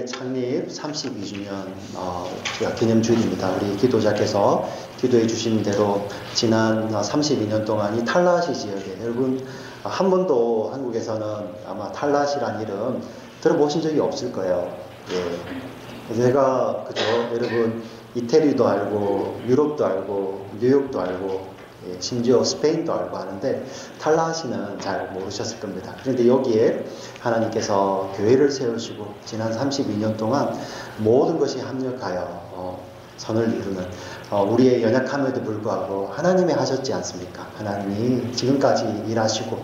교회 창립 32주년 기념주일입니다. 우리 기도자께서 기도해 주신 대로 지난 32년 동안 이 탈라시 지역에 여러분 한 번도 한국에서는 아마 탈라시란 이름 들어보신 적이 없을 거예요. 예. 제가 그죠 여러분 이태리도 알고 유럽도 알고 뉴욕도 알고 예, 심지어 스페인도 알고 하는데 탈라시는 잘 모르셨을 겁니다. 그런데 여기에 하나님께서 교회를 세우시고 지난 32년 동안 모든 것이 합력하여 선을 이루는 우리의 연약함에도 불구하고 하나님이 하셨지 않습니까? 하나님이 지금까지 일하시고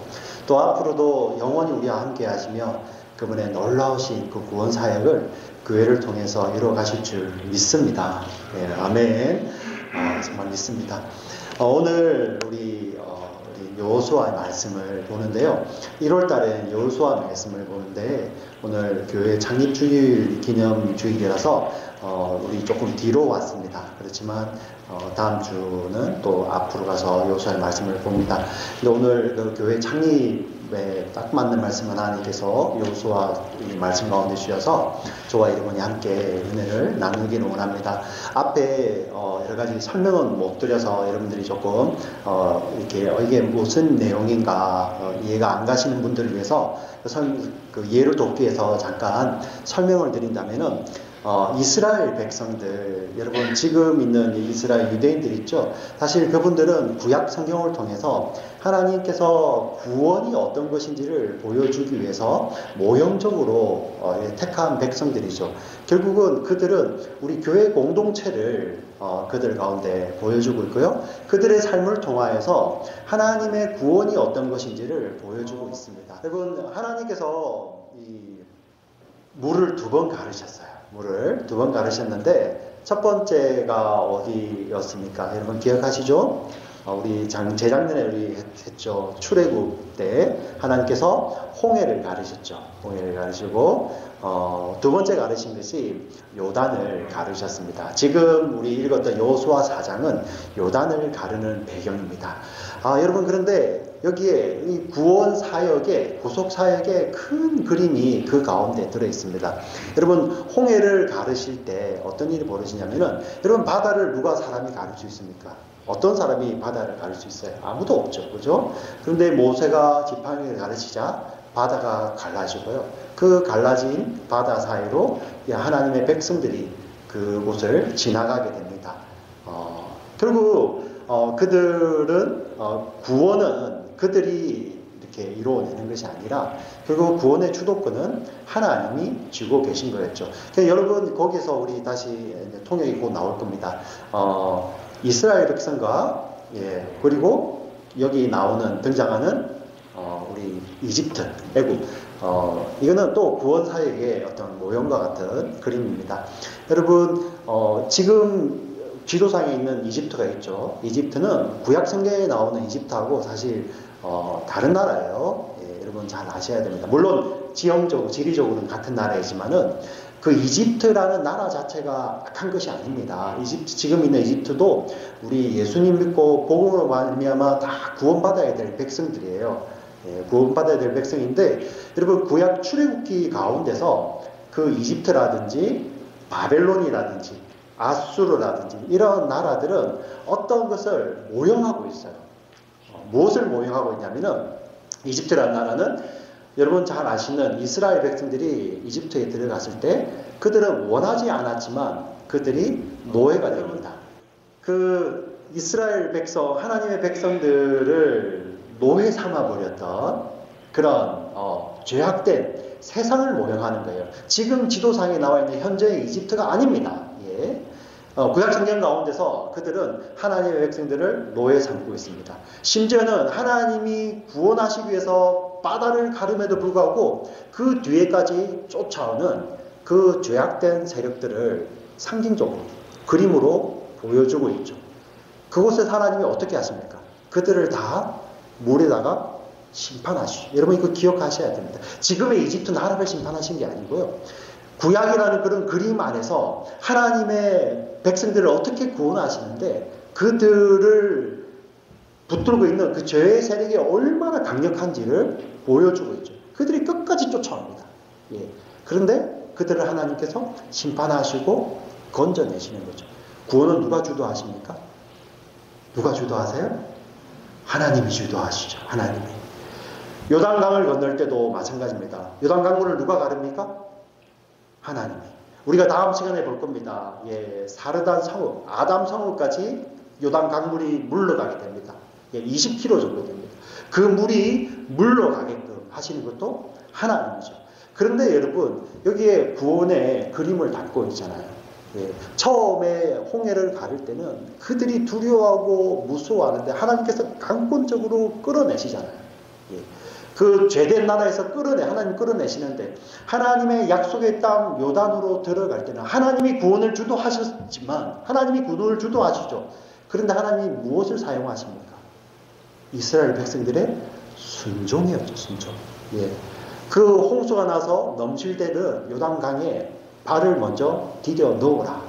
또 앞으로도 영원히 우리와 함께 하시며 그분의 놀라우신 그 구원 사역을 교회를 통해서 이루어 가실 줄 믿습니다. 네, 아멘. 정말 믿습니다. 오늘 우리 여호수아의 말씀을 보는데요. 1월 달에 여호수아 말씀을 보는데 오늘 교회 창립주일 기념주일이라서 우리 조금 뒤로 왔습니다. 그렇지만 다음 주는 또 앞으로 가서 여호수아의 말씀을 봅니다. 근데 오늘 그 교회 창립에 딱 맞는 말씀을 하나님께서 여호수아 말씀 가운데 주셔서 저와 여러분이 함께 은혜를 나누기를 원합니다. 앞에 여러 가지 설명은 못 드려서 여러분들이 조금 이렇게 이게 무슨 내용인가 이해가 안 가시는 분들을 위해서 그 예를 돕기 위해서 잠깐 설명을 드린다면은 이스라엘 백성들 여러분 지금 있는 이스라엘 유대인들 있죠. 사실 그분들은 구약 성경을 통해서 하나님께서 구원이 어떤 것인지를 보여주기 위해서 모형적으로 택한 백성들이죠. 결국은 그들은 우리 교회 공동체를 그들 가운데 보여주고 있고요. 그들의 삶을 통하여서 하나님의 구원이 어떤 것인지를 보여주고 있습니다. 여러분 하나님께서 이 물을 2번 가르셨어요. 물을 2번 가르셨는데 첫 번째가 어디였습니까? 여러분 기억하시죠? 우리 재작년에 우리 했죠. 출애굽 때 하나님께서 홍해를 가르셨죠. 홍해를 가르시고 두 번째 가르신 것이 요단을 가르셨습니다. 지금 우리 읽었던 여호수아 4장은 요단을 가르는 배경입니다. 여러분 그런데 여기에 이 구원 사역의 구속 사역의 큰 그림이 그 가운데 들어 있습니다. 여러분 홍해를 가르실 때 어떤 일이 벌어지냐면은 여러분 바다를 누가 사람이 가를 수 있습니까? 어떤 사람이 바다를 가를 수 있어요? 아무도 없죠, 그죠? 그런데 모세가 지팡이를 가르치자 바다가 갈라지고요. 그 갈라진 바다 사이로 하나님의 백성들이 그곳을 지나가게 됩니다. 결국 그들은 구원은 그들이 이렇게 이루어내는 것이 아니라 결국 구원의 주도권은 하나님이 쥐고 계신 거였죠. 그러니까 여러분 거기서 우리 다시 통역이 곧 나올 겁니다. 이스라엘 백성과 그리고 여기 나오는 등장하는 우리 이집트, 애굽 이거는 또 구원 사역의 어떤 모형과 같은 그림입니다. 여러분 지금 지도상에 있는 이집트가 있죠. 이집트는 구약 성경에 나오는 이집트하고 사실 다른 나라예요. 여러분 잘 아셔야 됩니다. 물론 지형적으로 지리적으로는 같은 나라이지만은 그 이집트라는 나라 자체가 악한 것이 아닙니다. 지금 있는 이집트도 우리 예수님 믿고 복음으로 말미암아 다 구원받아야 될 백성들이에요. 구원받아야 될 백성인데 여러분 구약 출애굽기 가운데서 그 이집트라든지 바벨론이라든지 아수르라든지 이런 나라들은 어떤 것을 모형하고 있어요. 무엇을 모형하고 있냐면은 이집트라는 나라는 여러분 잘 아시는 이스라엘 백성들이 이집트에 들어갔을 때 그들은 원하지 않았지만 그들이 노예가 됩니다. 그 이스라엘 백성, 하나님의 백성들을 노예 삼아버렸던 그런 죄악된 세상을 모형하는 거예요. 지금 지도상에 나와 있는 현재의 이집트가 아닙니다. 구약 성경 가운데서 그들은 하나님의 백성들을 노예 삼고 있습니다. 심지어는 하나님이 구원하시기 위해서 바다를 가름에도 불구하고 그 뒤에까지 쫓아오는 그 죄악된 세력들을 상징적으로 그림으로 보여주고 있죠. 그곳에서 하나님이 어떻게 하십니까? 그들을 다 물에다가 심판하시죠. 여러분 이거 기억하셔야 됩니다. 지금의 이집트 나라를 심판하신 게 아니고요. 구약이라는 그런 그림 안에서 하나님의 백성들을 어떻게 구원하시는데 그들을 붙들고 있는 그 죄의 세력이 얼마나 강력한지를 보여주고 있죠. 그들이 끝까지 쫓아옵니다. 그런데 그들을 하나님께서 심판하시고 건져내시는 거죠. 구원은 누가 주도하십니까? 누가 주도하세요? 하나님이 주도하시죠. 하나님이. 요단강을 건널 때도 마찬가지입니다. 요단강물을 누가 가릅니까? 하나님이. 우리가 다음 시간에 볼 겁니다. 예, 사르단 성읍, 아담 성읍까지 요단강물이 물러가게 됩니다. 예, 20km 정도 됩니다. 그 물이 물러가게끔 하시는 것도 하나님이죠. 그런데 여러분, 여기에 구원의 그림을 담고 있잖아요. 예, 처음에 홍해를 가를 때는 그들이 두려워하고 무서워하는데 하나님께서 강권적으로 끌어내시잖아요. 예, 그 죄된 나라에서 하나님 끌어내시는데, 하나님의 약속의 땅 요단으로 들어갈 때는 하나님이 구원을 주도하셨지만, 하나님이 구원을 주도하시죠. 그런데 하나님이 무엇을 사용하십니까? 이스라엘 백성들의 순종이었죠. 순종. 예. 그 홍수가 나서 넘칠 때는 요단강에 발을 먼저 디뎌 넣어라.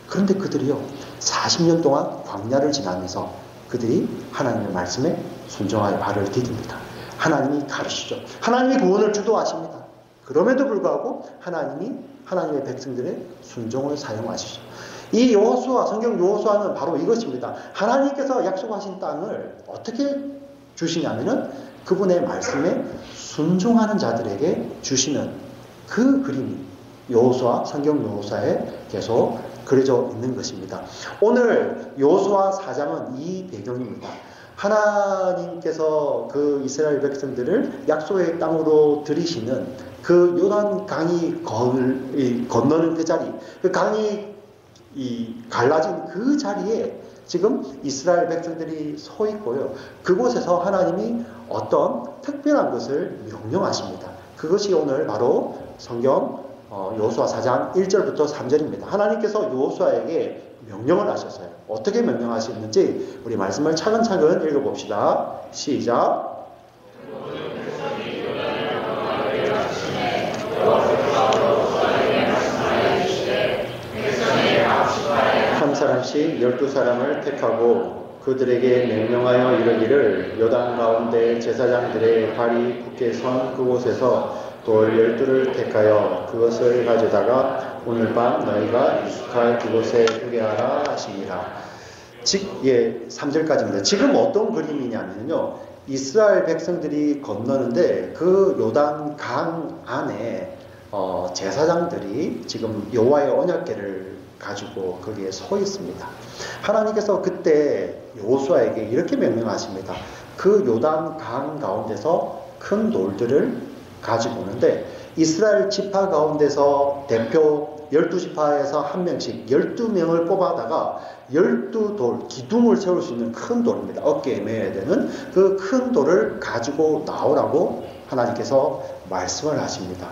그런데 그들이요, 40년 동안 광야를 지나면서 그들이 하나님의 말씀에 순종하여 발을 디딥니다. 하나님이 가르치죠. 하나님이 구원을 주도하십니다. 그럼에도 불구하고 하나님의 백성들의 순종을 사용하시죠. 이 여호수아, 성경 여호수아는 바로 이것입니다. 하나님께서 약속하신 땅을 어떻게 주시냐면은 그분의 말씀에 순종하는 자들에게 주시는 그 그림이 여호수아, 성경 여호수아에 계속 그려져 있는 것입니다. 오늘 여호수아 4장은 이 배경입니다. 하나님께서 그 이스라엘 백성들을 약속의 땅으로 들이시는 그 요단 강이 건너는 그 자리, 그 강이 갈라진 그 자리에 지금 이스라엘 백성들이 서 있고요. 그곳에서 하나님이 어떤 특별한 것을 명령하십니다. 그것이 오늘 바로 성경 여호수아 4장 1절부터 3절입니다. 하나님께서 여호수아에게 명령을 하셨어요. 어떻게 명령하셨는지 우리 말씀을 차근차근 읽어봅시다. 시작. 한 사람씩 12사람을 택하고 그들에게 명령하여 이르기를 요단 가운데 제사장들의 발이 굳게 선 그곳에서 돌 12를 택하여 그것을 가져다가 오늘 밤 너희가 유숙할 그곳에 두게 하라 하십니다. 3절까지입니다. 지금 어떤 그림이냐면요, 이스라엘 백성들이 건너는데 그 요단 강 안에 제사장들이 지금 여호와의 언약궤를 가지고 거기에 서 있습니다. 하나님께서 그때 여호수아에게 이렇게 명령하십니다. 그 요단 강 가운데서 큰 돌들을 가지고 오는데, 이스라엘 지파 가운데서 대표 12지파에서 한 명씩 12명을 뽑아다가 12돌, 기둥을 세울 수 있는 큰 돌입니다. 어깨에 매야 되는 그 큰 돌을 가지고 나오라고 하나님께서 말씀을 하십니다.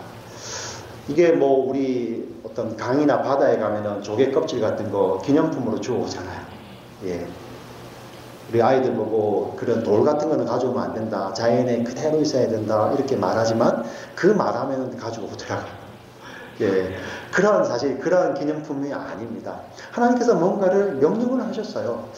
이게 뭐 우리 어떤 강이나 바다에 가면은 조개 껍질 같은 거 기념품으로 주워오잖아요. 예. 우리 아이들 보고 그런 돌 같은 거는 가져오면 안 된다, 자연에 그대로 있어야 된다 이렇게 말하지만 그 말하면 가지고 오더라고요. 예. 그러한 기념품이 아닙니다. 하나님께서 뭔가를 명령을 하셨어요.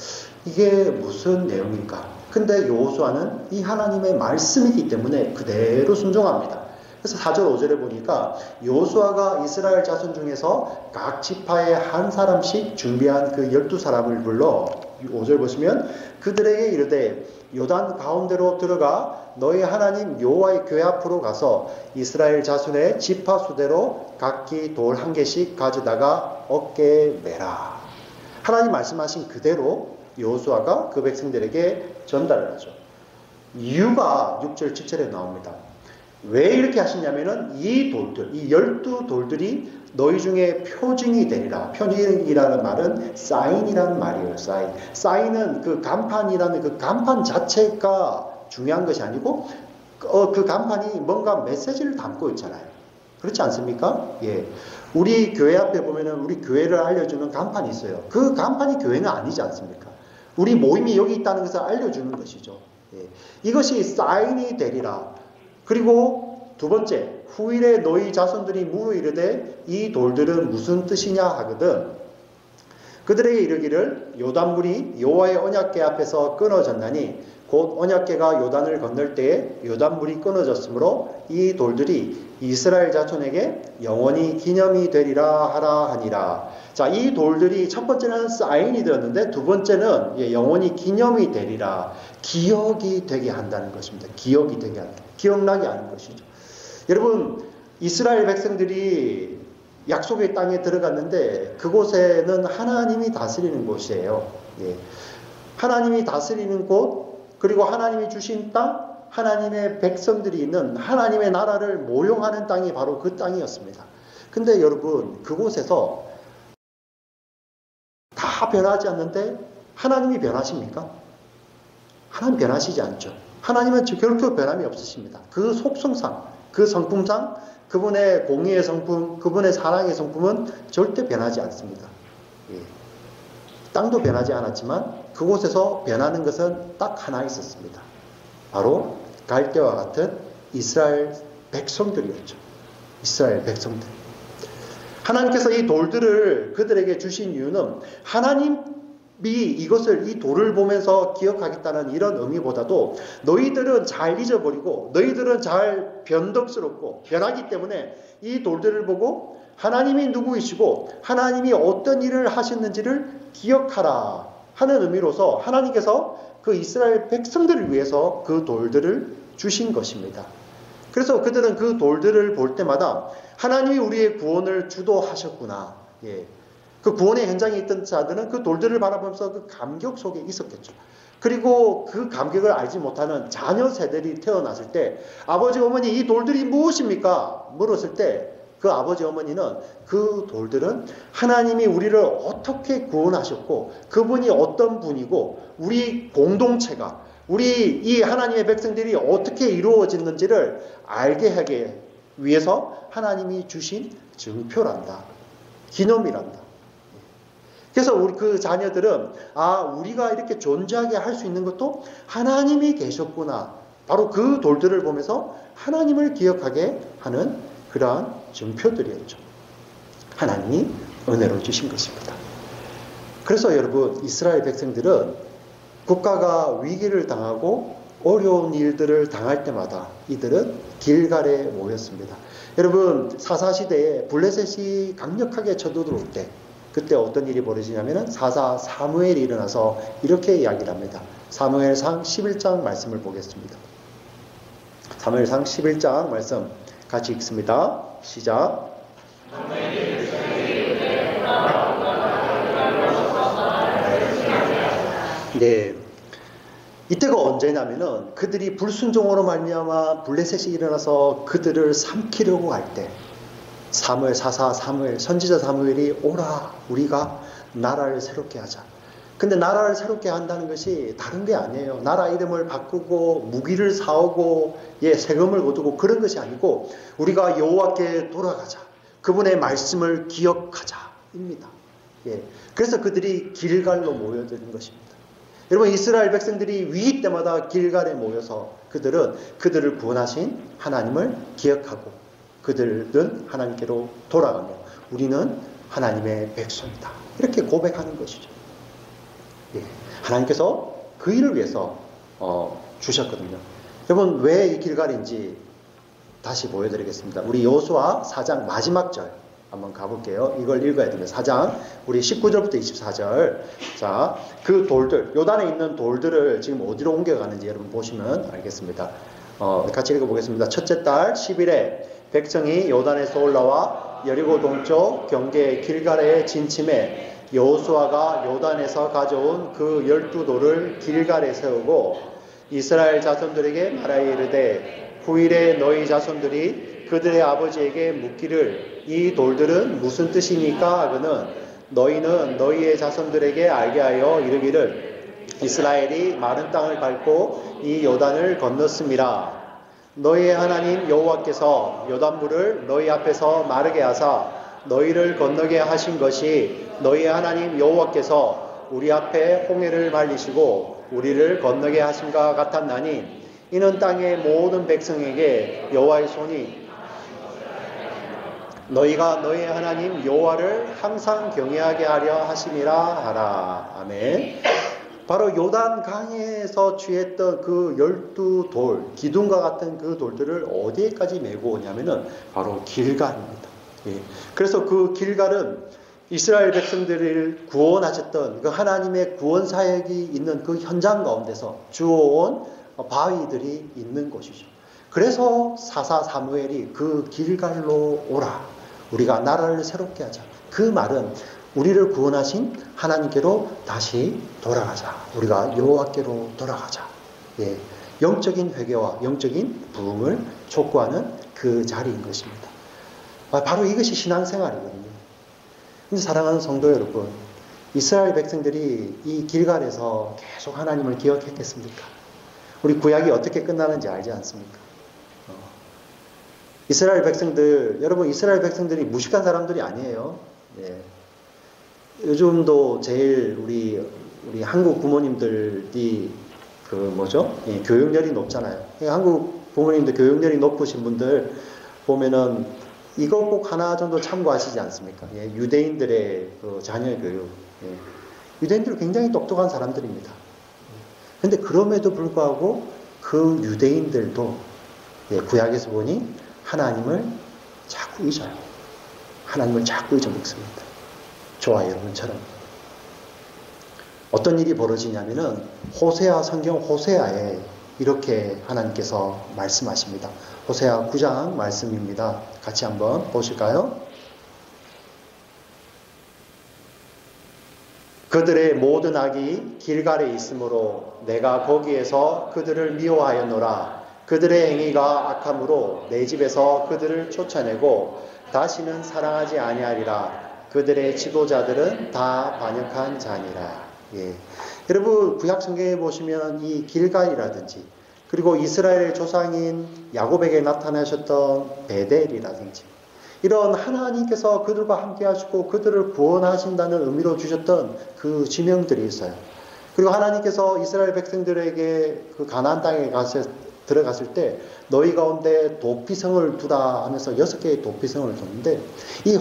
이게 무슨 내용일까? 근데 여호수아는 이 하나님의 말씀이기 때문에 그대로 순종합니다. 그래서 4절 5절에 보니까 여호수아가 이스라엘 자손 중에서 각 지파에 한 사람씩 준비한 그 12사람을 불러, 5절 보시면 그들에게 이르되 요단 가운데로 들어가 너희 하나님 여호와의 궤 앞으로 가서 이스라엘 자손의 지파 수대로 각기 돌 한 개씩 가져다가 어깨에 매라. 하나님 말씀하신 그대로 여호수아가 그 백성들에게 전달을 하죠. 이유가 6절 7절에 나옵니다. 왜 이렇게 하시냐면은 이 돌들, 이 12돌들이 너희 중에 표징이 되리라. 표징이라는 말은 사인이라는 말이에요. 사인은 그 간판이라는 그 간판 자체가 중요한 것이 아니고 그 간판이 뭔가 메시지를 담고 있잖아요. 그렇지 않습니까? 예. 우리 교회 앞에 보면은 우리 교회를 알려주는 간판이 있어요. 그 간판이 교회는 아니지 않습니까? 우리 모임이 여기 있다는 것을 알려주는 것이죠. 예. 이것이 사인이 되리라. 그리고 두 번째, 후일에 너희 자손들이 물어 이르되 이 돌들은 무슨 뜻이냐 하거든 그들에게 이르기를 요단물이 여호와의 언약궤 앞에서 끊어졌나니 곧 언약궤가 요단을 건널 때에 요단물이 끊어졌으므로 이 돌들이 이스라엘 자손에게 영원히 기념이 되리라 하라 하니라. 자, 이 돌들이 첫 번째는 사인이 되었는데 두 번째는 영원히 기념이 되리라. 기억이 되게 한다는 것입니다. 기억이 되게 한다. 기억나게 하는 것이죠. 여러분, 이스라엘 백성들이 약속의 땅에 들어갔는데 그곳에는 하나님이 다스리는 곳이에요. 예. 하나님이 다스리는 곳, 그리고 하나님이 주신 땅, 하나님의 백성들이 있는 하나님의 나라를 모용하는 땅이 바로 그 땅이었습니다. 근데 여러분, 그곳에서 다 변하지 않는데 하나님이 변하십니까? 하나님 변하시지 않죠. 하나님은 결코 변함이 없으십니다. 그 속성상, 그 성품상, 그분의 공의의 성품, 그분의 사랑의 성품은 절대 변하지 않습니다. 예. 땅도 변하지 않았지만 그곳에서 변하는 것은 딱 하나 있었습니다. 바로 갈대와 같은 이스라엘 백성들이었죠. 이스라엘 백성들. 하나님께서 이 돌들을 그들에게 주신 이유는 하나님이 이것을, 이 돌을 보면서 기억하겠다는 이런 의미보다도 너희들은 잘 잊어버리고 너희들은 잘 변덕스럽고 변하기 때문에 이 돌들을 보고 하나님이 누구이시고 하나님이 어떤 일을 하셨는지를 기억하라 하는 의미로서 하나님께서 그 이스라엘 백성들을 위해서 그 돌들을 주신 것입니다. 그래서 그들은 그 돌들을 볼 때마다 하나님이 우리의 구원을 주도하셨구나. 예. 그 구원의 현장에 있던 자들은 그 돌들을 바라보면서 그 감격 속에 있었겠죠. 그리고 그 감격을 알지 못하는 자녀 세대들이 태어났을 때 아버지 어머니 이 돌들이 무엇입니까? 물었을 때 그 아버지 어머니는 그 돌들은 하나님이 우리를 어떻게 구원하셨고 그분이 어떤 분이고 우리 공동체가 우리 이 하나님의 백성들이 어떻게 이루어졌는지를 알게 하기 위해서 하나님이 주신 증표란다. 기념이란다. 그래서 우리 그 자녀들은 우리가 이렇게 존재하게 할 수 있는 것도 하나님이 계셨구나. 바로 그 돌들을 보면서 하나님을 기억하게 하는 그러한 증표들이었죠. 하나님이 은혜로 주신 것입니다. 그래서 여러분, 이스라엘 백성들은 국가가 위기를 당하고 어려운 일들을 당할 때마다 이들은 길갈에 모였습니다. 여러분, 사사시대에 블레셋이 강력하게 쳐들어올 때 그때 어떤 일이 벌어지냐면 사사 사무엘이 일어나서 이렇게 이야기를 합니다. 사무엘상 11장 말씀을 보겠습니다. 사무엘상 11장 말씀 같이 읽습니다. 시작. 네, 이때가 언제냐면은 그들이 불순종으로 말미암아 블레셋이 일어나서 그들을 삼키려고 할 때 사무엘 사사 사무엘 선지자 사무엘이 오라 우리가 나라를 새롭게 하자. 근데 나라를 새롭게 한다는 것이 다른 게 아니에요. 나라 이름을 바꾸고 무기를 사오고 세금을 거두고 그런 것이 아니고 우리가 여호와께 돌아가자. 그분의 말씀을 기억하자입니다. 그래서 그들이 길갈로 모여드는 것입니다. 여러분, 이스라엘 백성들이 위기 때마다 길갈에 모여서 그들을 구원하신 하나님을 기억하고 그들은 하나님께로 돌아가며 우리는 하나님의 백성이다. 이렇게 고백하는 것이죠. 하나님께서 그 일을 위해서 주셨거든요. 여러분, 왜 이 길갈인지 다시 보여드리겠습니다. 우리 여호수아 4장 마지막 절 한번 가볼게요. 이걸 읽어야 됩니다. 4장 우리 19절부터 24절. 자, 그 돌들, 요단에 있는 돌들을 지금 어디로 옮겨가는지 여러분 보시면 알겠습니다. 같이 읽어보겠습니다. 첫째 달 10일에 백성이 요단에서 올라와 여리고 동쪽 경계 길갈에 진침해 여호수아가 요단에서 가져온 그 12돌을 길갈에 세우고 이스라엘 자손들에게 말하여 이르되 후일에 너희 자손들이 그들의 아버지에게 묻기를 이 돌들은 무슨 뜻입니까? 하거는 너희는 너희의 자손들에게 알게 하여 이르기를 이스라엘이 마른 땅을 밟고 이 요단을 건넜음이라. 너희의 하나님 여호와께서 요단물을 너희 앞에서 마르게 하사 너희를 건너게 하신 것이 너희의 하나님 여호와께서 우리 앞에 홍해를 말리시고 우리를 건너게 하신가 같았나니 이는 땅의 모든 백성에게 여호와의 손이 너희가 너희 하나님 여호와를 항상 경외하게 하려 하심이라 하라. 아멘. 바로 요단 강에서 취했던 그 12돌, 기둥과 같은 그 돌들을 어디에까지 메고 오냐면은 바로 길갈입니다. 예. 그래서 그 길갈은 이스라엘 백성들을 구원하셨던 그 하나님의 구원 사역이 있는 그 현장 가운데서 주워온 바위들이 있는 곳이죠. 그래서 사사 사무엘이 그 길갈로 오라. 우리가 나라를 새롭게 하자. 그 말은 우리를 구원하신 하나님께로 다시 돌아가자. 우리가 여호와께로 돌아가자. 예, 영적인 회개와 영적인 부흥을 촉구하는 그 자리인 것입니다. 바로 이것이 신앙생활이거든요. 근데 사랑하는 성도 여러분, 이스라엘 백성들이 이 길갈에서 계속 하나님을 기억했겠습니까? 우리 구약이 어떻게 끝나는지 알지 않습니까? 이스라엘 백성들, 여러분 이스라엘 백성들이 무식한 사람들이 아니에요. 예. 요즘도 제일 우리 한국 부모님들이 예, 교육열이 높잖아요. 한국 부모님들 교육열이 높으신 분들 보면은 이거 꼭 하나 정도 참고하시지 않습니까? 예, 유대인들의 그 자녀 교육. 예. 유대인들은 굉장히 똑똑한 사람들입니다. 근데 그럼에도 불구하고 그 유대인들도 예, 구약에서 보니 하나님을 자꾸 잊어요. 하나님을 자꾸 잊어먹습니다. 저와 여러분처럼. 어떤 일이 벌어지냐면은 성경 호세아에 이렇게 하나님께서 말씀하십니다. 호세아 9장 말씀입니다. 같이 한번 보실까요? 그들의 모든 악이 길갈에 있으므로 내가 거기에서 그들을 미워하였노라. 그들의 행위가 악함으로 내 집에서 그들을 쫓아내고 다시는 사랑하지 아니하리라. 그들의 지도자들은 다 반역한 자니라. 예. 여러분 구약 성경에 보시면 이 길갈이라든지 그리고 이스라엘 조상인 야곱에게 나타나셨던 베델이라든지 이런 하나님께서 그들과 함께 하시고 그들을 구원하신다는 의미로 주셨던 그 지명들이 있어요. 그리고 하나님께서 이스라엘 백성들에게 그 가나안 땅에 들어갔을 때 너희 가운데 도피성을 두라 하면서 6개의 도피성을 뒀는데 이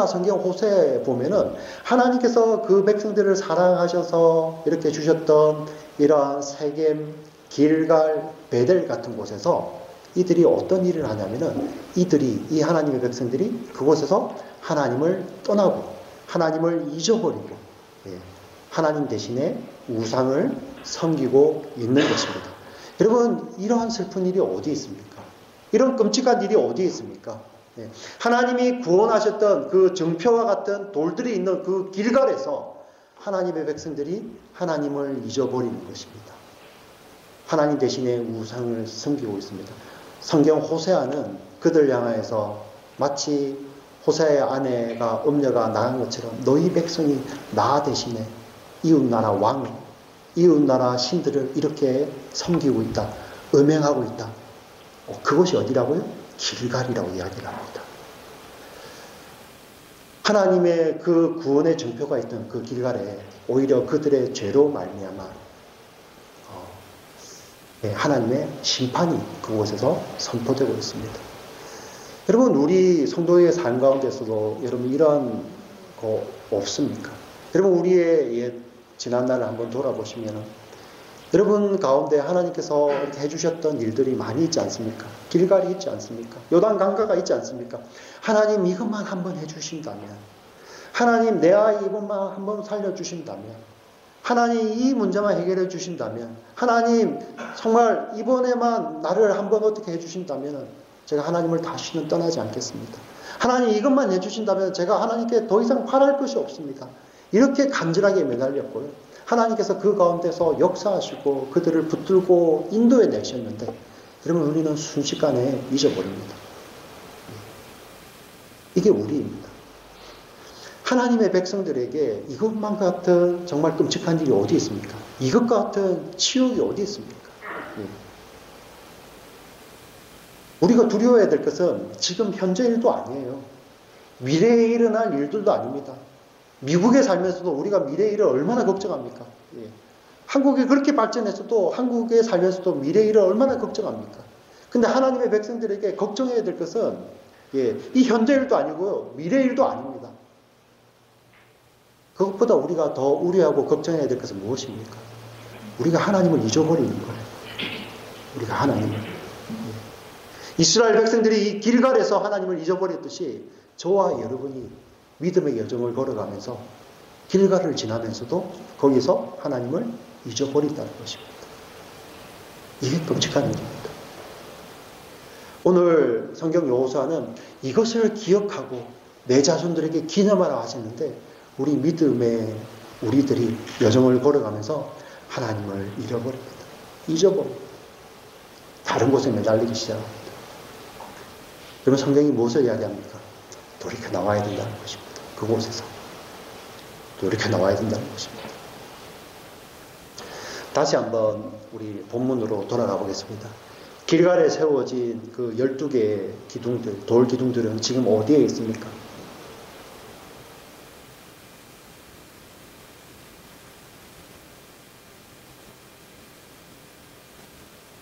성경 호세에 보면은 하나님께서 그 백성들을 사랑하셔서 이렇게 주셨던 이러한 세겜, 길갈, 베델 같은 곳에서 이들이 어떤 일을 하냐면은 이 하나님의 백성들이 그곳에서 하나님을 떠나고 하나님을 잊어버리고 하나님 대신에 우상을 섬기고 있는 것입니다. 여러분 이러한 슬픈 일이 어디 있습니까? 이런 끔찍한 일이 어디 있습니까? 하나님이 구원하셨던 그 정표와 같은 돌들이 있는 그 길갈에서 하나님의 백성들이 하나님을 잊어버리는 것입니다. 하나님 대신에 우상을 섬기고 있습니다. 성경 호세아는 그들 향하여서 마치 호세아의 아내가 음녀가 나간 것처럼 너희 백성이 나 대신에 이웃나라 왕, 이웃나라 신들을 이렇게 섬기고 있다. 음행하고 있다. 그것이 어디라고요? 길갈이라고 이야기를 합니다. 하나님의 그 구원의 정표가 있던 그 길갈에 오히려 그들의 죄로 말미암아 하나님의 심판이 그곳에서 선포되고 있습니다. 여러분 우리 성도의 삶 가운데서도 여러분 이러한 거 없습니까? 여러분 우리의 지난날을 한번 돌아보시면 여러분 가운데 하나님께서 이렇게 해주셨던 일들이 많이 있지 않습니까? 길갈이 있지 않습니까? 요단 강가가 있지 않습니까? 하나님 이것만 한번 해주신다면 하나님 내 아이 이것만 한번 살려주신다면 하나님 이 문제만 해결해 주신다면 하나님 정말 이번에만 나를 한번 어떻게 해주신다면 제가 하나님을 다시는 떠나지 않겠습니다. 하나님 이것만 해주신다면 제가 하나님께 더 이상 바랄 것이 없습니다. 이렇게 간절하게 매달렸고요. 하나님께서 그 가운데서 역사하시고 그들을 붙들고 인도해 내셨는데 여러분 우리는 순식간에 잊어버립니다. 이게 우리입니다. 하나님의 백성들에게 이것만 같은 정말 끔찍한 일이 어디 있습니까? 이것과 같은 치욕이 어디 있습니까? 우리가 두려워해야 될 것은 지금 현재 일도 아니에요. 미래에 일어날 일들도 아닙니다. 미국에 살면서도 우리가 미래의 일을 얼마나 걱정합니까? 한국이 그렇게 발전했어도 한국에 살면서도 미래의 일을 얼마나 걱정합니까? 근데 하나님의 백성들에게 걱정해야 될 것은 예, 이 현재 일도 아니고요. 미래 일도 아닙니다. 그것보다 우리가 더 우려하고 걱정해야 될 것은 무엇입니까? 우리가 하나님을 잊어버리는 거예요. 우리가 하나님을. 이스라엘 백성들이 이 길갈에서 하나님을 잊어버렸듯이 저와 여러분이 믿음의 여정을 걸어가면서 길갈을 지나면서도 거기서 하나님을 잊어버린다는 것입니다. 이게 끔찍한 일입니다. 오늘 성경 여호수아는 이것을 기억하고 내 자손들에게 기념하라 하시는데 우리 믿음의 우리들이 여정을 걸어가면서 하나님을 잃어버립니다. 잊어버립니다. 다른 곳에 매달리기 시작합니다. 그러면 성경이 무엇을 이야기합니까? 돌이켜 나와야 된다는 것입니다. 그곳에서 돌이켜 나와야 된다는 것입니다. 다시 한번 우리 본문으로 돌아가 보겠습니다. 길갈에 세워진 그 12개의 기둥들, 돌 기둥들은 지금 어디에 있습니까?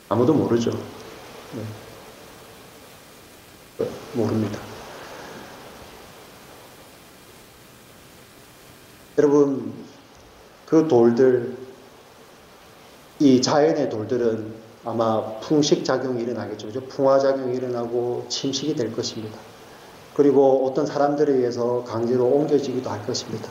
아무도 모르죠. 네. 모릅니다. 여러분, 그 돌들, 이 자연의 돌들은 아마 풍식작용이 일어나겠죠. 그죠? 풍화작용이 일어나고 침식이 될 것입니다. 그리고 어떤 사람들에 의해서 강제로 옮겨지기도 할 것입니다.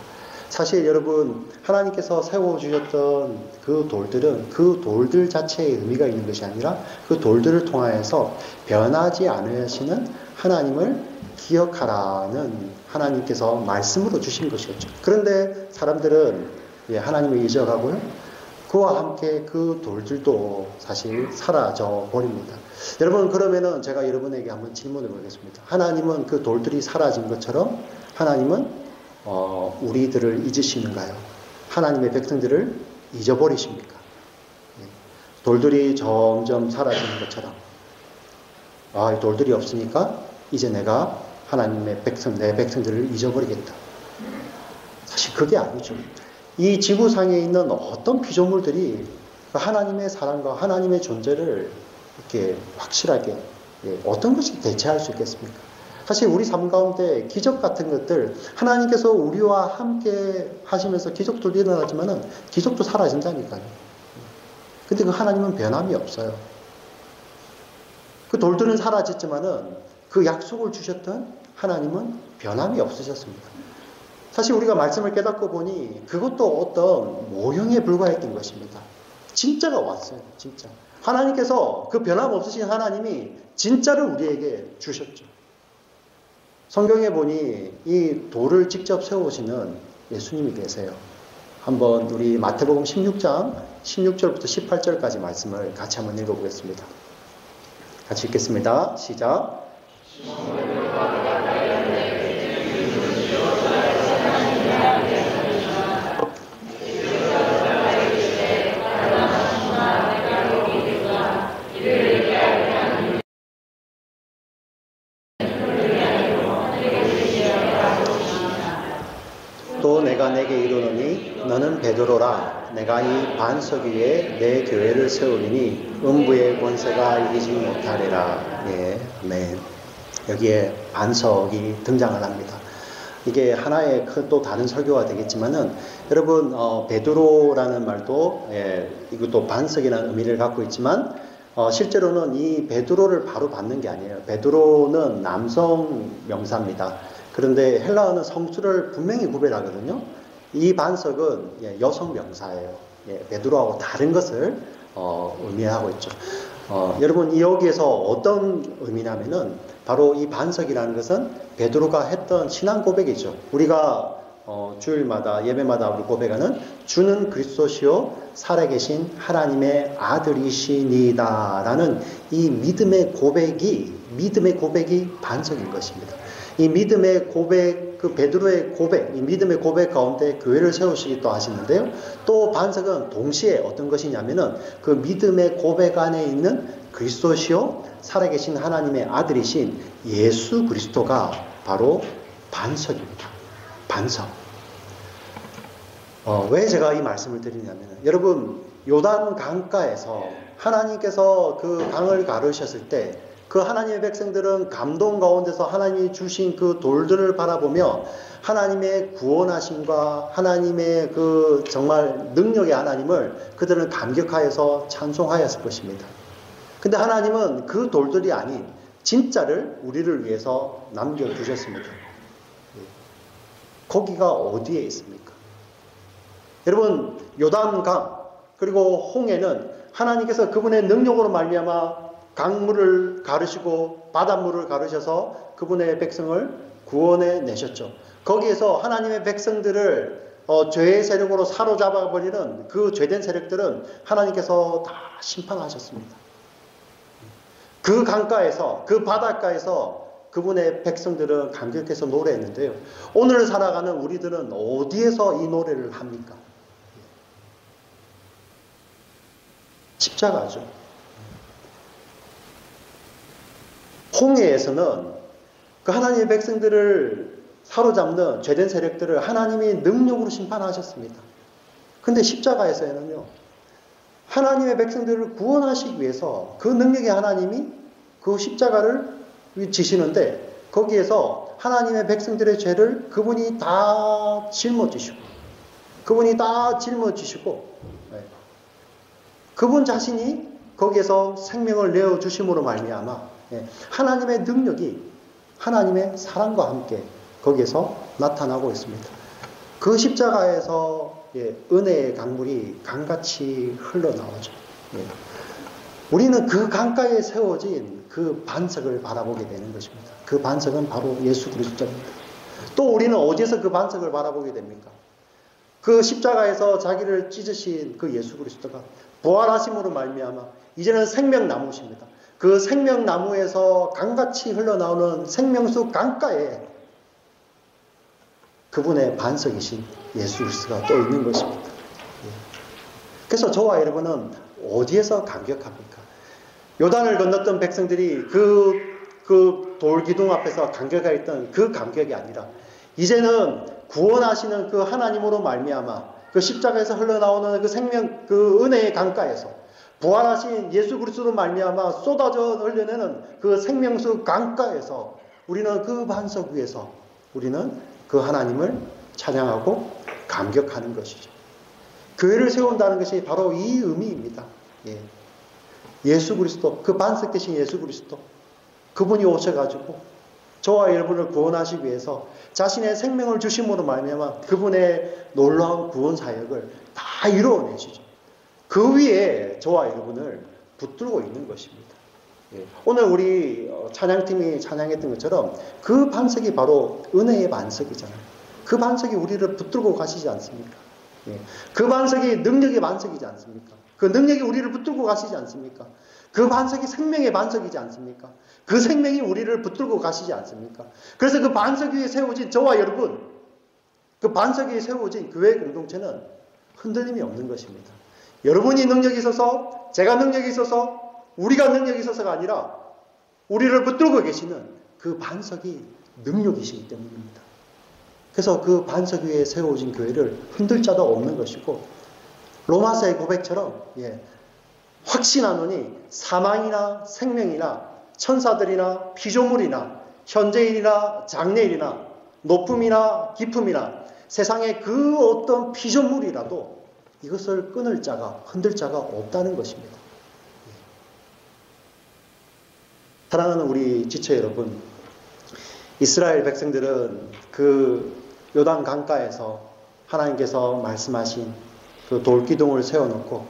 사실 여러분, 하나님께서 세워주셨던 그 돌들은 그 돌들 자체의 의미가 있는 것이 아니라 그 돌들을 통하여서 변하지 않으시는 하나님을 기억하라는 하나님께서 말씀으로 주신 것이었죠. 그런데 사람들은 하나님을 잊어가고요. 그와 함께 그 돌들도 사실 사라져 버립니다. 여러분, 그러면은 제가 여러분에게 한번 질문을 보겠습니다. 하나님은 그 돌들이 사라진 것처럼 하나님은 우리들을 잊으시는가요? 하나님의 백성들을 잊어버리십니까? 돌들이 점점 사라지는 것처럼 이 돌들이 없으니까 이제 내가 하나님의 백성, 내 백성들을 잊어버리겠다. 사실 그게 아니죠. 이 지구상에 있는 어떤 피조물들이 하나님의 사랑과 하나님의 존재를 이렇게 확실하게 어떤 것이 대체할 수 있겠습니까? 사실 우리 삶 가운데 기적 같은 것들 하나님께서 우리와 함께 하시면서 기적도 일어나지만은 기적도 사라진다니까요. 근데 그 하나님은 변함이 없어요. 그 돌들은 사라졌지만은 그 약속을 주셨던 하나님은 변함이 없으셨습니다. 사실 우리가 말씀을 깨닫고 보니 그것도 어떤 모형에 불과했던 것입니다. 진짜가 왔어요. 진짜. 하나님께서 그 변함 없으신 하나님이 진짜를 우리에게 주셨죠. 성경에 보니 이 돌을 직접 세우시는 예수님이 계세요. 한번 우리 마태복음 16장 16절부터 18절까지 말씀을 같이 한번 읽어보겠습니다. 같이 읽겠습니다. 시작. 또 내가 내게 이르노니 너는 베드로라. 내가 이 반석 위에 내 교회를 세우리니 음부의 권세가 이기지 못하리라. 예, 아멘. 여기에 반석이 등장을 합니다. 이게 하나의 큰 또 다른 설교가 되겠지만은 여러분 베드로라는 말도 이것도 반석이라는 의미를 갖고 있지만 실제로는 이 베드로를 바로 받는 게 아니에요. 베드로는 남성 명사입니다. 그런데 헬라어는 성수를 분명히 구별하거든요. 이 반석은 여성 명사예요. 베드로하고 다른 것을 의미하고 있죠. 여러분 여기에서 어떤 의미냐면은 바로 이 반석이라는 것은 베드로가 했던 신앙 고백이죠. 우리가 주일마다 예배마다 우리 고백하는 주는 그리스도시요 살아계신 하나님의 아들이시니다라는 이 믿음의 고백이 반석인 것입니다. 이 믿음의 고백, 그 베드로의 고백, 이 믿음의 고백 가운데 교회를 세우시기도 하시는데요. 또 반석은 동시에 어떤 것이냐면은 그 믿음의 고백 안에 있는 그리스도시요 살아계신 하나님의 아들이신 예수 그리스도가 바로 반석입니다. 반석. 왜 제가 이 말씀을 드리냐면 여러분 요단 강가에서 하나님께서 그 강을 가르셨을 때 그 하나님의 백성들은 감동 가운데서 하나님이 주신 그 돌들을 바라보며 하나님의 구원하심과 하나님의 그 정말 능력의 하나님을 그들은 감격하여서 찬송하였을 것입니다. 근데 하나님은 그 돌들이 아닌 진짜를 우리를 위해서 남겨두셨습니다. 거기가 어디에 있습니까? 여러분, 요단강 그리고 홍해는 하나님께서 그분의 능력으로 말미암아 강물을 가르시고 바닷물을 가르셔서 그분의 백성을 구원해 내셨죠. 거기에서 하나님의 백성들을 죄의 세력으로 사로잡아버리는 그 죄된 세력들은 하나님께서 다 심판하셨습니다. 그 강가에서, 그 바닷가에서 그분의 백성들은 감격해서 노래했는데요. 오늘 살아가는 우리들은 어디에서 이 노래를 합니까? 십자가죠. 홍해에서는 그 하나님의 백성들을 사로잡는 죄된 세력들을 하나님이 능력으로 심판하셨습니다. 근데 십자가에서는요, 하나님의 백성들을 구원하시기 위해서 그 능력의 하나님이 그 십자가를 지시는데 거기에서 하나님의 백성들의 죄를 그분이 다 짊어지시고 그분 자신이 거기에서 생명을 내어주심으로 말미암아 하나님의 능력이 하나님의 사랑과 함께 거기에서 나타나고 있습니다. 그 십자가에서 은혜의 강물이 강같이 흘러나오죠. 우리는 그 강가에 세워진 그 반석을 바라보게 되는 것입니다. 그 반석은 바로 예수 그리스도입니다. 또 우리는 어디에서 그 반석을 바라보게 됩니까? 그 십자가에서 자기를 찢으신 그 예수 그리스도가 부활하심으로 말미암아 이제는 생명나무십니다. 그 생명나무에서 강같이 흘러나오는 생명수 강가에 그분의 반석이신 예수 그리스도가 또 있는 것입니다. 그래서 저와 여러분은 어디에서 감격합니까? 요단을 건넜던 백성들이 그 돌기둥 앞에서 감격하였던 그 감격이 아니라 이제는 구원하시는 그 하나님으로 말미암아 그 십자가에서 흘러나오는 그 생명 그 은혜의 강가에서 부활하신 예수 그리스도로 말미암아 쏟아져 흘려내는 그 생명수 강가에서 우리는 그 반석 위에서 우리는 그 하나님을 찬양하고 감격하는 것이죠. 교회를 세운다는 것이 바로 이 의미입니다. 예수 그리스도, 그 반석 되신 예수 그리스도, 그분이 오셔가지고 저와 여러분을 구원하시기 위해서 자신의 생명을 주심으로 말미암아 그분의 놀라운 구원 사역을 다 이루어내시죠. 그 위에 저와 여러분을 붙들고 있는 것입니다. 오늘 우리 찬양팀이 찬양했던 것처럼 그 반석이 바로 은혜의 반석이잖아요. 그 반석이 우리를 붙들고 가시지 않습니까? 그 반석이 능력의 반석이지 않습니까? 그 능력이 우리를 붙들고 가시지 않습니까? 그 반석이 생명의 반석이지 않습니까? 그 생명이 우리를 붙들고 가시지 않습니까? 그래서 그 반석 위에 세워진 저와 여러분, 그 반석 위에 세워진 교회 공동체는 흔들림이 없는 것입니다. 여러분이 능력이 있어서, 제가 능력이 있어서, 우리가 능력이 있어서가 아니라 우리를 붙들고 계시는 그 반석이 능력이시기 때문입니다. 그래서 그 반석 위에 세워진 교회를 흔들 자도 없는 것이고 로마서의 고백처럼 확신하노니 사망이나 생명이나 천사들이나 피조물이나 현재일이나 장래일이나 높음이나 깊음이나 세상의 그 어떤 피조물이라도 이것을 끊을 자가 흔들 자가 없다는 것입니다. 사랑하는 우리 지체 여러분, 이스라엘 백성들은 그 요단 강가에서 하나님께서 말씀하신 그 돌기둥을 세워놓고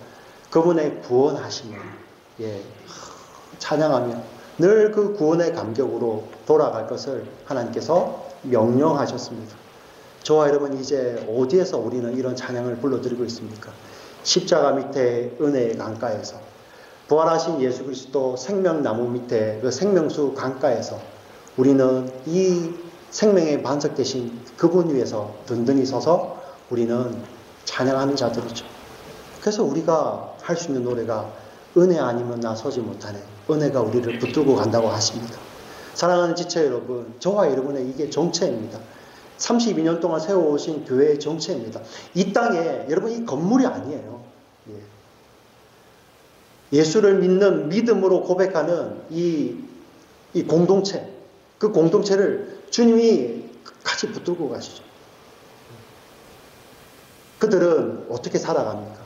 그분의 구원하심을 찬양하며 늘 그 구원의 감격으로 돌아갈 것을 하나님께서 명령하셨습니다. 저와 여러분 이제 어디에서 우리는 이런 찬양을 불러드리고 있습니까? 십자가 밑에 은혜의 강가에서 부활하신 예수 그리스도 생명나무 밑에 그 생명수 강가에서 우리는 이 생명의 반석 되신 그분 위에서 든든히 서서 우리는 찬양하는 자들이죠. 그래서 우리가 할 수 있는 노래가 은혜 아니면 나 서지 못하네. 은혜가 우리를 붙들고 간다고 하십니다. 사랑하는 지체 여러분, 저와 여러분의 이게 정체입니다. 32년 동안 세워오신 교회의 정체입니다. 이 땅에 여러분 이 건물이 아니에요. 예수를 믿는 믿음으로 고백하는 이 이 공동체, 그 공동체를 주님이 같이 붙들고 가시죠. 그들은 어떻게 살아갑니까?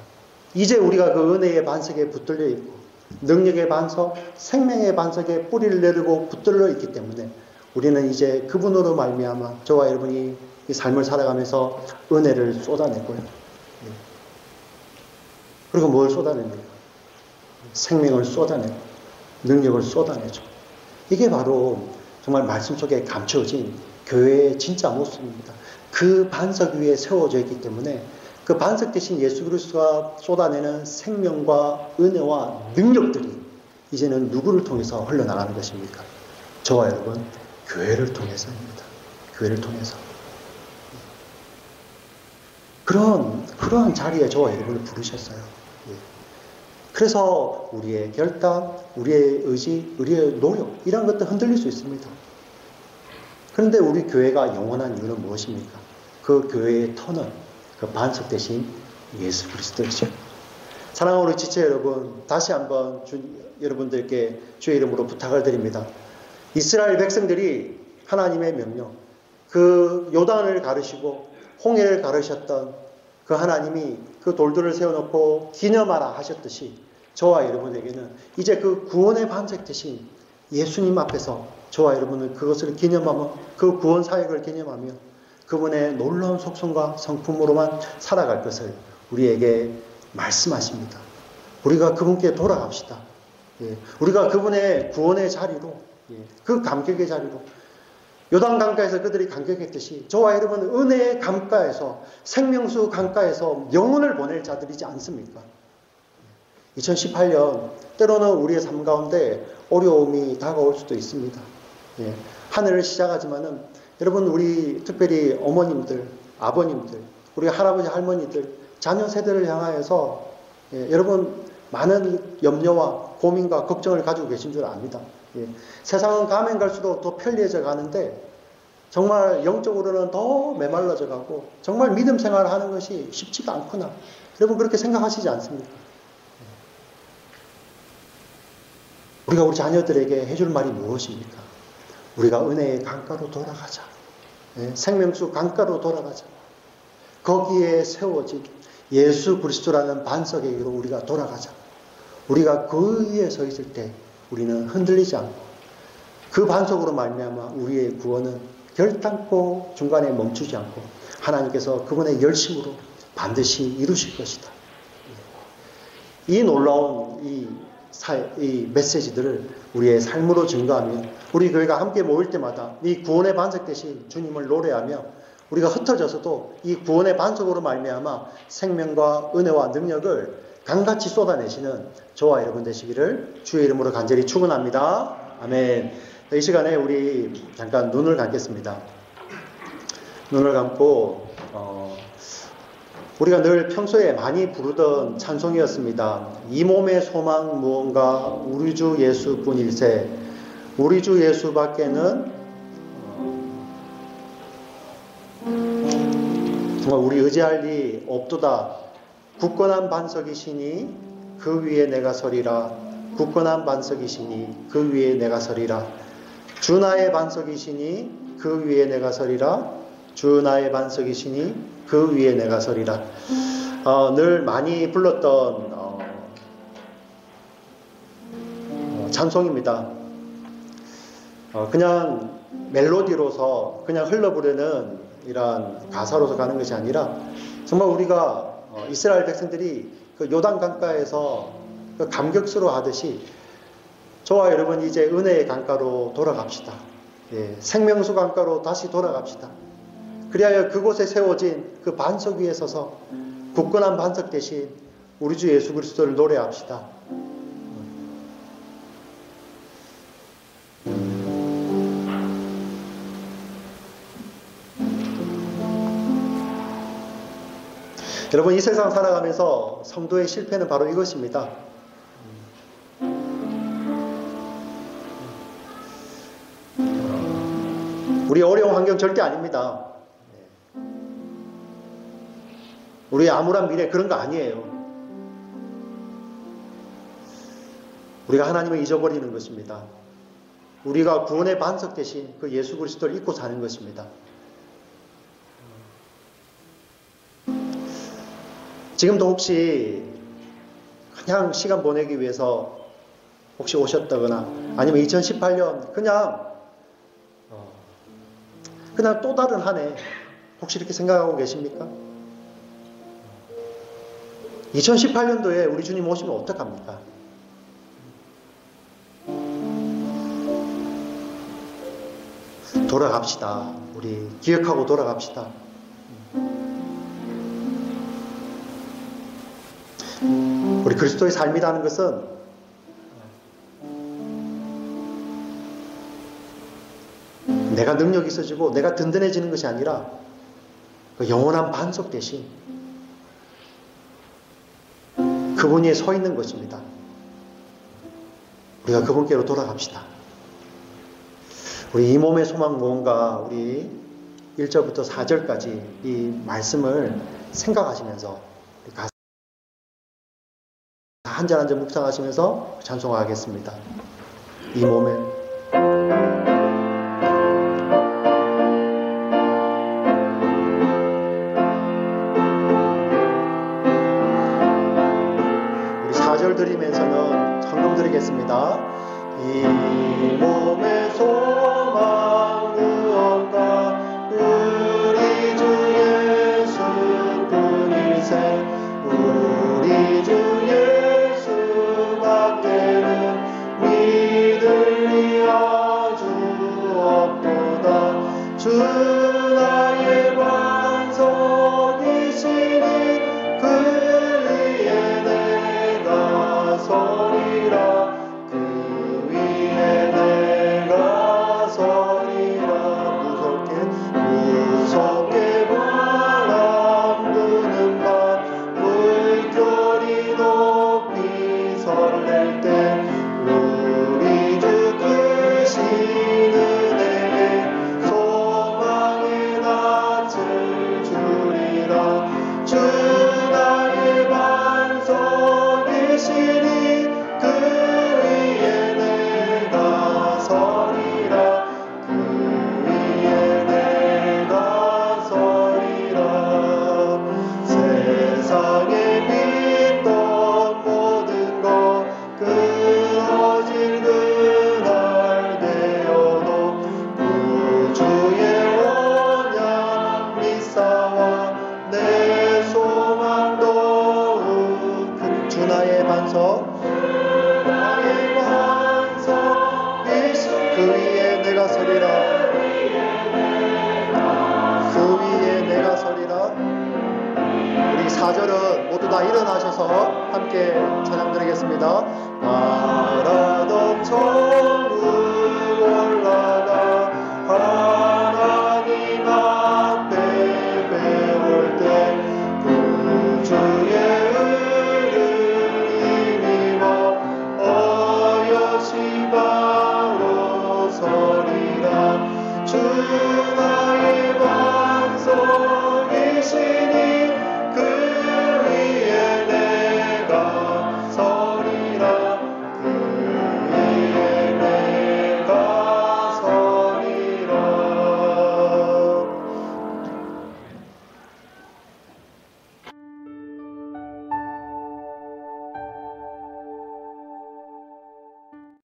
이제 우리가 그 은혜의 반석에 붙들려 있고 능력의 반석, 생명의 반석에 뿌리를 내리고 붙들려 있기 때문에 우리는 이제 그분으로 말미암아 저와 여러분이 이 삶을 살아가면서 은혜를 쏟아내고요. 그리고 뭘 쏟아냅니까? 생명을 쏟아내고 능력을 쏟아내죠. 이게 바로 정말 말씀 속에 감춰진 교회의 진짜 모습입니다. 그 반석 위에 세워져 있기 때문에 그 반석 대신 예수 그리스도가 쏟아내는 생명과 은혜와 능력들이 이제는 누구를 통해서 흘러나가는 것입니까? 저와 여러분, 교회를 통해서입니다. 교회를 통해서. 그러한 자리에 저와 여러분을 부르셨어요. 그래서 우리의 결단, 우리의 의지, 우리의 노력 이런 것도 흔들릴 수 있습니다. 그런데 우리 교회가 영원한 이유는 무엇입니까? 그 교회의 터는 그 반석 대신 예수 그리스도이죠. 사랑하는 우리 지체 여러분, 다시 한번 여러분들께 주의 이름으로 부탁을 드립니다. 이스라엘 백성들이 하나님의 명령, 그 요단을 가르시고 홍해를 가르셨던 그 하나님이 그 돌들을 세워놓고 기념하라 하셨듯이 저와 여러분에게는 이제 그 구원의 반석 대신 예수님 앞에서 저와 여러분은 그것을 기념하며 그 구원 사역을 기념하며 그분의 놀라운 속성과 성품으로만 살아갈 것을 우리에게 말씀하십니다. 우리가 그분께 돌아갑시다. 우리가 그분의 구원의 자리로, 그 감격의 자리로 요단 강가에서 그들이 감격했듯이 저와 여러분은 은혜의 강가에서 생명수 강가에서 영혼을 보낼 자들이지 않습니까? 2018년 때로는 우리의 삶 가운데 어려움이 다가올 수도 있습니다. 한 해를 시작하지만은 여러분 우리 특별히 어머님들, 아버님들, 우리 할아버지 할머니들, 자녀 세대를 향하여서 여러분 많은 염려와 고민과 걱정을 가지고 계신 줄 압니다. 세상은 가면 갈수록 더 편리해져 가는데 정말 영적으로는 더 메말라져 가고 정말 믿음 생활을 하는 것이 쉽지가 않구나. 여러분 그렇게 생각하시지 않습니까? 우리가 우리 자녀들에게 해줄 말이 무엇입니까? 우리가 은혜의 강가로 돌아가자. 생명수 강가로 돌아가자. 거기에 세워진 예수 그리스도라는 반석에 우리가 돌아가자. 우리가 그 위에 서 있을 때 우리는 흔들리지 않고 그 반석으로 말미암아 우리의 구원은 결단코 중간에 멈추지 않고 하나님께서 그분의 열심으로 반드시 이루실 것이다. 이 놀라운 이 메시지들을 우리의 삶으로 증거하며 우리 교회가 함께 모일 때마다 이 구원의 반석 대신 주님을 노래하며 우리가 흩어져서도 이 구원의 반석으로 말미암아 생명과 은혜와 능력을 강같이 쏟아내시는 저와 여러분 되시기를 주의 이름으로 간절히 축원합니다. 아멘. 이 시간에 우리 잠깐 눈을 감겠습니다. 눈을 감고 우리가 늘 평소에 많이 부르던 찬송이었습니다. 이 몸의 소망 무언가 우리 주 예수뿐일세. 우리 주 예수밖에는 정말 우리 의지할 리 없도다. 굳건한 반석이시니 그 위에 내가 서리라. 굳건한 반석이시니 그 위에 내가 서리라. 주 나의 반석이시니 그 위에 내가 서리라. 주 나의 반석이시니 그 위에 내가 서리라. 늘 많이 불렀던 찬송입니다. 그냥 멜로디로서 그냥 흘러부르는 이러한 가사로서 가는 것이 아니라 정말 우리가 이스라엘 백성들이 그 요단 강가에서 그 감격스러워 하듯이 저와 여러분 이제 은혜의 강가로 돌아갑시다. 생명수 강가로 다시 돌아갑시다. 그리하여 그곳에 세워진 그 반석 위에 서서 굳건한 반석 대신 우리 주 예수 그리스도를 노래합시다. 여러분 이 세상 살아가면서 성도의 실패는 바로 이것입니다. 우리 어려운 환경 절대 아닙니다. 우리의 암울한 미래 그런 거 아니에요. 우리가 하나님을 잊어버리는 것입니다. 우리가 구원의 반석 대신 그 예수 그리스도를 잊고 사는 것입니다. 지금도 혹시 그냥 시간 보내기 위해서 혹시 오셨다거나 아니면 2018년 그냥 또 다른 한 해 혹시 이렇게 생각하고 계십니까? 2018년도에 우리 주님 오시면 어떡합니까? 돌아갑시다. 우리 기억하고 돌아갑시다. 우리 그리스도의 삶이라는 것은 내가 능력이 있어지고 내가 든든해지는 것이 아니라 그 영원한 반석 대신 그분이 서 있는 것입니다. 우리가 그분께로 돌아갑시다. 우리 이 몸의 소망 무언가 우리 1절부터 4절까지 이 말씀을 생각하시면서 한 절 한 절 묵상하시면서 찬송하겠습니다. 이 몸에 드리면서는 헌금 드리겠습니다. 이 몸의 소망 무언가 우리 주 예수뿐이세 우리 주 예수 밖에는 믿을 리 아주 없도다. 주 나의 반석이시니 그 서리라 그 위에 내가 서리라 무섭게 바람 부는 밤 물결이 높이 설렐 때 우리 주 크신 은혜에 소망의 낯을 주리라. 주 나의 반석이시니 일어나셔서 함께 찬양 드리겠습니다.